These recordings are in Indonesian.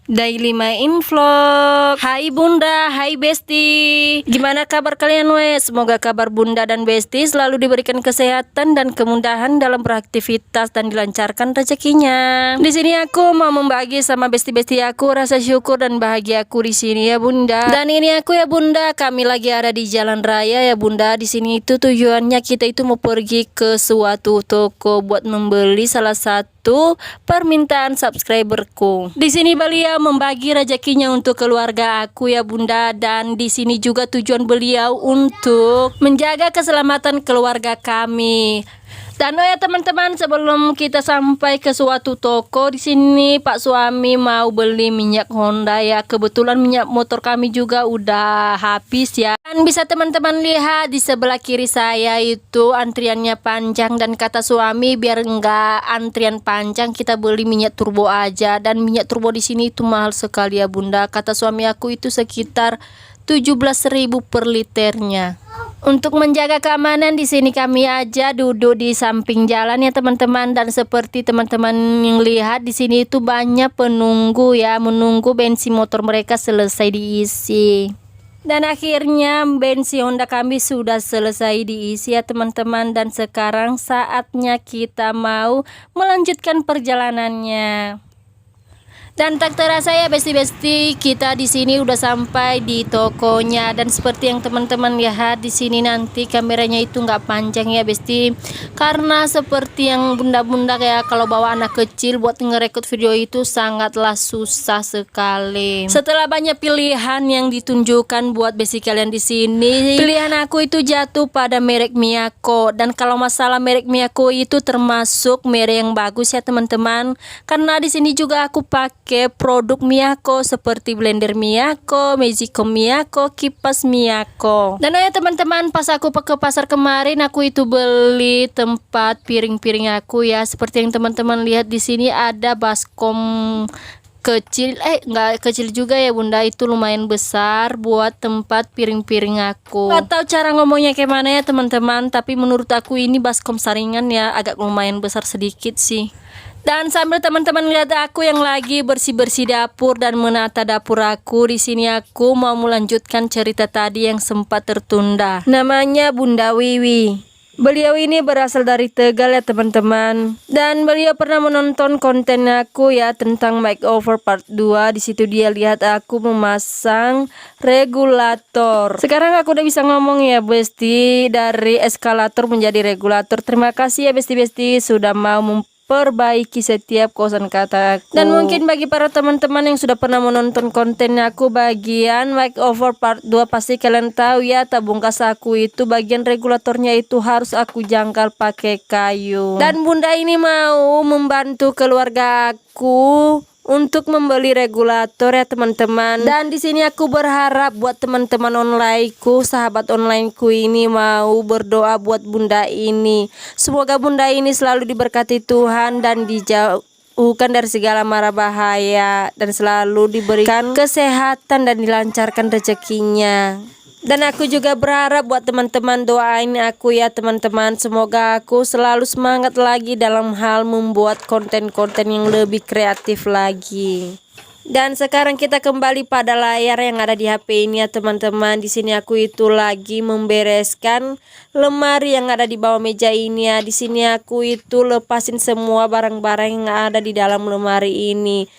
Daily Main Vlog. Hai Bunda, hai Besti. Gimana kabar kalian wes? Semoga kabar Bunda dan Besti selalu diberikan kesehatan dan kemudahan dalam beraktivitas dan dilancarkan rezekinya. Di sini aku mau membagi sama Besti-Besti aku rasa syukur dan bahagia aku di sini ya Bunda. Dan ini aku ya Bunda, kami lagi ada di jalan raya ya Bunda. Di sini itu tujuannya kita itu mau pergi ke suatu toko buat membeli salah satu permintaan subscriberku. Di sini beliau membagi rezekinya untuk keluarga aku ya Bunda, dan di sini juga tujuan beliau untuk menjaga keselamatan keluarga kami. Dan oh ya teman-teman, sebelum kita sampai ke suatu toko, di sini Pak suami mau beli minyak Honda ya. Kebetulan minyak motor kami juga udah habis ya. Dan bisa teman-teman lihat di sebelah kiri saya itu antriannya panjang, dan kata suami biar enggak antrian panjang kita beli minyak turbo aja. Dan minyak turbo di sini itu mahal sekali ya Bunda. Kata suami aku itu sekitar 17.000 per liternya. Untuk menjaga keamanan di sini kami aja duduk di samping jalan ya teman-teman, dan seperti teman-teman yang lihat di sini itu banyak penunggu ya, menunggu bensin motor mereka selesai diisi. Dan akhirnya bensin Honda kami sudah selesai diisi ya teman-teman, dan sekarang saatnya kita mau melanjutkan perjalanannya. Dan tak terasa ya Besti-Besti, kita di sini udah sampai di tokonya. Dan seperti yang teman-teman lihat di sini, nanti kameranya itu nggak panjang ya Besti, karena seperti yang bunda-bunda kayak kalau bawa anak kecil buat ngerekod video itu sangatlah susah sekali. Setelah banyak pilihan yang ditunjukkan buat Besti kalian di sini, pilihan aku itu jatuh pada merek Miyako. Dan kalau masalah merek Miyako itu termasuk merek yang bagus ya teman-teman, karena di sini juga aku pakai produk Miyako seperti blender Miyako, Magicom Miyako, kipas Miyako. Dan ya teman-teman, pas aku ke pasar kemarin aku itu beli tempat piring-piring aku ya. Seperti yang teman-teman lihat di sini ada baskom kecil, nggak kecil juga ya Bunda, itu lumayan besar buat tempat piring-piring aku. Nggak tahu cara ngomongnya kayak mana ya teman-teman, tapi menurut aku ini baskom saringan ya, agak lumayan besar sedikit sih. Dan sambil teman-teman lihat aku yang lagi bersih-bersih dapur dan menata dapur aku, di sini aku mau melanjutkan cerita tadi yang sempat tertunda. Namanya Bunda Wiwi. Beliau ini berasal dari Tegal ya teman-teman. Dan beliau pernah menonton konten aku ya tentang makeover part 2. Di situ dia lihat aku memasang regulator. Sekarang aku udah bisa ngomong ya Besti, dari eskalator menjadi regulator. Terima kasih ya Besti-Besti sudah mau perbaiki setiap kosakata aku. Dan mungkin bagi para teman-teman yang sudah pernah menonton konten aku bagian makeover part 2, pasti kalian tahu ya, tabung gas aku itu bagian regulatornya itu harus aku jangkal pakai kayu. Dan Bunda ini mau membantu keluarga aku untuk membeli regulator ya teman-teman. Dan di sini aku berharap buat teman-teman onlineku, sahabat onlineku ini mau berdoa buat Bunda ini. Semoga Bunda ini selalu diberkati Tuhan dan dijauhkan dari segala mara bahaya, dan selalu diberikan kesehatan dan dilancarkan rezekinya. Dan aku juga berharap buat teman-teman doain aku ya teman-teman, semoga aku selalu semangat lagi dalam hal membuat konten-konten yang lebih kreatif lagi. Dan sekarang kita kembali pada layar yang ada di HP ini ya teman-teman. Di sini aku itu lagi membereskan lemari yang ada di bawah meja ini ya. Di sini aku itu lepasin semua barang-barang yang ada di dalam lemari ini.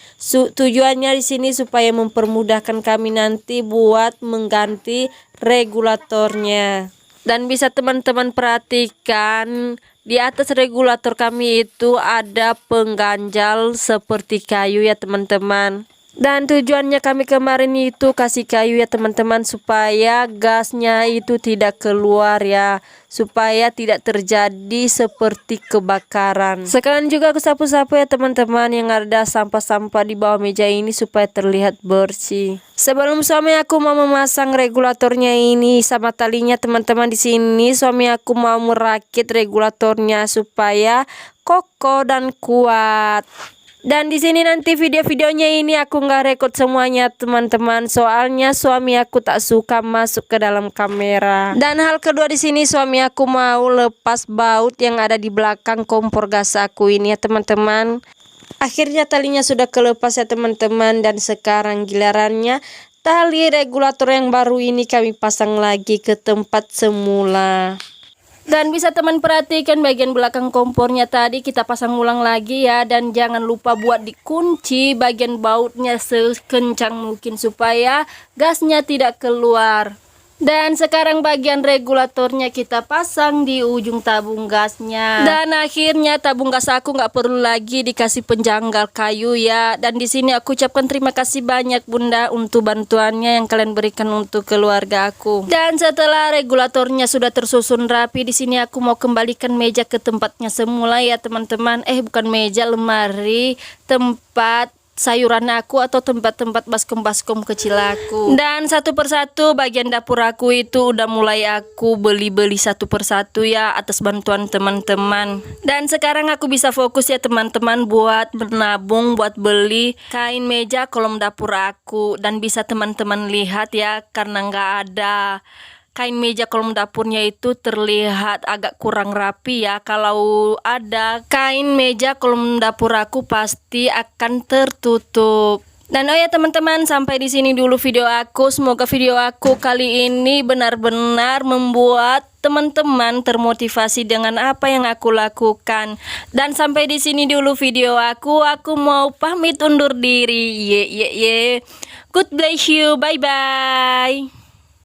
Tujuannya di sini supaya mempermudahkan kami nanti buat mengganti regulatornya. Dan bisa teman-teman perhatikan di atas regulator kami itu ada pengganjal seperti kayu ya teman-teman. Dan tujuannya kami kemarin itu kasih kayu ya teman-teman, supaya gasnya itu tidak keluar ya, supaya tidak terjadi seperti kebakaran. Sekarang juga aku sapu-sapu ya teman-teman yang ada sampah-sampah di bawah meja ini supaya terlihat bersih. Sebelum suami aku mau memasang regulatornya ini sama talinya teman-teman, di sini suami aku mau merakit regulatornya supaya kokoh dan kuat. Dan di sini nanti video-videonya ini aku nggak rekod semuanya teman-teman, soalnya suami aku tak suka masuk ke dalam kamera. Dan hal kedua di sini suami aku mau lepas baut yang ada di belakang kompor gas aku ini ya teman-teman. Akhirnya talinya sudah kelepas ya teman-teman, dan sekarang gilirannya tali regulator yang baru ini kami pasang lagi ke tempat semula. Dan bisa teman perhatikan bagian belakang kompornya tadi kita pasang ulang lagi ya, dan jangan lupa buat dikunci bagian bautnya sekencang mungkin supaya gasnya tidak keluar. Dan sekarang bagian regulatornya kita pasang di ujung tabung gasnya. Dan akhirnya tabung gas aku nggak perlu lagi dikasih penjanggal kayu ya. Dan di sini aku ucapkan terima kasih banyak Bunda untuk bantuannya yang kalian berikan untuk keluarga aku. Dan setelah regulatornya sudah tersusun rapi, di sini aku mau kembalikan meja ke tempatnya semula ya teman-teman. Bukan meja, lemari, tempat sayuran aku atau tempat-tempat baskom-baskom kecil aku. Dan satu persatu bagian dapur aku itu udah mulai aku beli-beli satu persatu ya, atas bantuan teman-teman. Dan sekarang aku bisa fokus ya teman-teman buat menabung, buat beli kain meja kolom dapur aku. Dan bisa teman-teman lihat ya, karena nggak ada kain meja kolom dapurnya itu terlihat agak kurang rapi ya. Kalau ada kain meja kolom dapur aku pasti akan tertutup. Dan oh ya teman-teman, sampai di sini dulu video aku. Semoga video aku kali ini benar-benar membuat teman-teman termotivasi dengan apa yang aku lakukan. Dan sampai di sini dulu video aku. Aku mau pamit undur diri. God bless you. Bye bye.